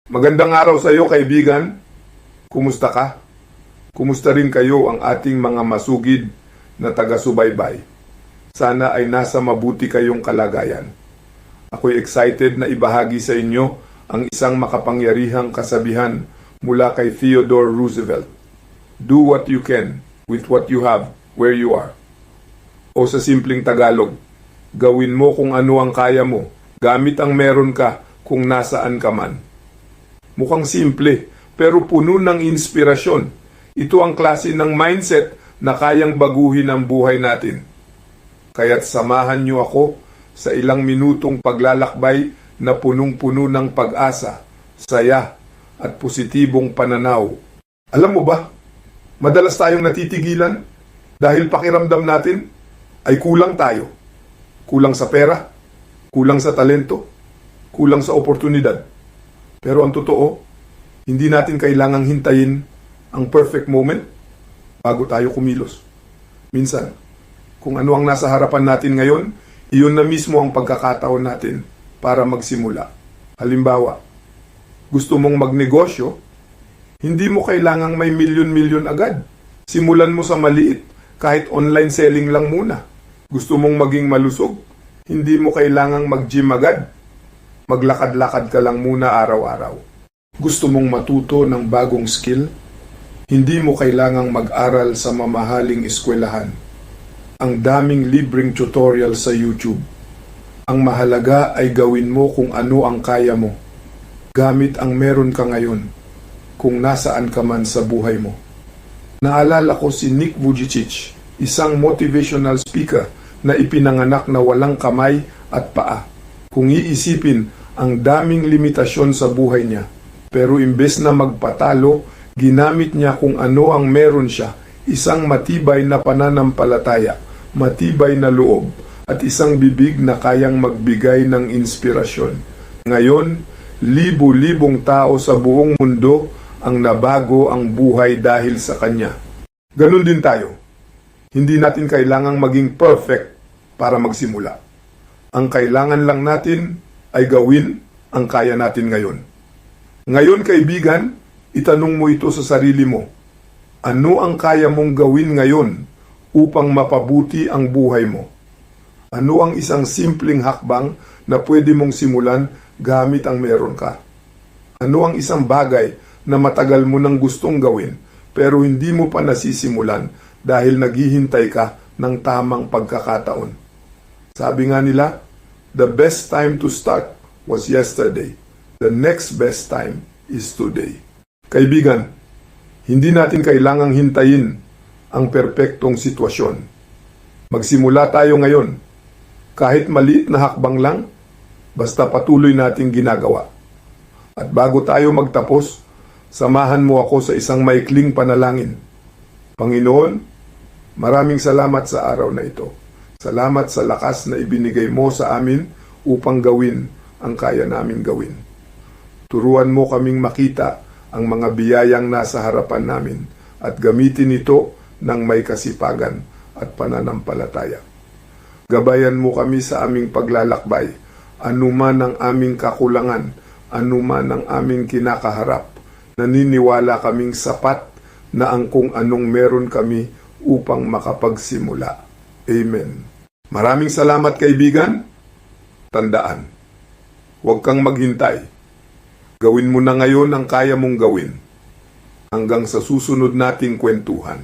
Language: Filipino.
Magandang araw sa iyo, kaibigan. Kumusta ka? Kumusta rin kayo ang ating mga masugid na taga-subaybay? Sana ay nasa mabuti kayong kalagayan. Ako'y excited na ibahagi sa inyo ang isang makapangyarihang kasabihan mula kay Theodore Roosevelt. Do what you can with what you have where you are. O sa simpleng Tagalog, gawin mo kung ano ang kaya mo, gamit ang meron ka kung nasaan ka man. Mukhang simple, pero puno ng inspirasyon. Ito ang klase ng mindset na kayang baguhin ang buhay natin. Kaya't samahan niyo ako sa ilang minutong paglalakbay na punong-puno ng pag-asa, saya, at positibong pananaw. Alam mo ba, madalas tayong natitigilan dahil pakiramdam natin ay kulang tayo. Kulang sa pera, kulang sa talento, kulang sa oportunidad. Pero ang totoo, hindi natin kailangang hintayin ang perfect moment bago tayo kumilos. Minsan, kung ano ang nasa harapan natin ngayon, iyon na mismo ang pagkakataon natin para magsimula. Halimbawa, gusto mong magnegosyo, hindi mo kailangang may milyon-milyon agad. Simulan mo sa maliit, kahit online selling lang muna. Gusto mong maging malusog, hindi mo kailangang mag-gym agad. Maglakad-lakad ka lang muna araw-araw. Gusto mong matuto ng bagong skill? Hindi mo kailangang mag-aral sa mamahaling eskwelahan. Ang daming libreng tutorial sa YouTube. Ang mahalaga ay gawin mo kung ano ang kaya mo. Gamit ang meron ka ngayon, kung nasaan ka man sa buhay mo. Naalala ko si Nick Vujicic, isang motivational speaker na ipinanganak na walang kamay at paa. Kung iisipin, ang daming limitasyon sa buhay niya. Pero imbes na magpatalo, ginamit niya kung ano ang meron siya, isang matibay na pananampalataya, matibay na loob, at isang bibig na kayang magbigay ng inspirasyon. Ngayon, libo-libong tao sa buong mundo ang nabago ang buhay dahil sa kanya. Ganun din tayo. Hindi natin kailangang maging perfect para magsimula. Ang kailangan lang natin ay gawin ang kaya natin ngayon. Ngayon, kaibigan, itanong mo ito sa sarili mo. Ano ang kaya mong gawin ngayon upang mapabuti ang buhay mo? Ano ang isang simpleng hakbang na pwede mong simulan gamit ang meron ka? Ano ang isang bagay na matagal mo nang gustong gawin pero hindi mo pa nasisimulan dahil naghihintay ka ng tamang pagkakataon? Sabi nga nila, the best time to start was yesterday. The next best time is today. Kaibigan, hindi natin kailangang hintayin ang perpektong sitwasyon. Magsimula tayo ngayon. Kahit maliit na hakbang lang, basta patuloy nating ginagawa. At bago tayo magtapos, samahan mo ako sa isang maikling panalangin. Panginoon, maraming salamat sa araw na ito. Salamat sa lakas na ibinigay mo sa amin upang gawin ang kaya naming gawin. Turuan mo kaming makita ang mga biyayang nasa harapan namin at gamitin ito ng may kasipagan at pananampalataya. Gabayan mo kami sa aming paglalakbay, anuman ang aming kakulangan, anuman ang aming kinakaharap. Naniniwala kaming sapat na ang kung anong meron kami upang makapagsimula. Amen. Maraming salamat, kaibigan. Tandaan, huwag kang maghintay. Gawin mo na ngayon ang kaya mong gawin. Hanggang sa susunod nating kwentuhan.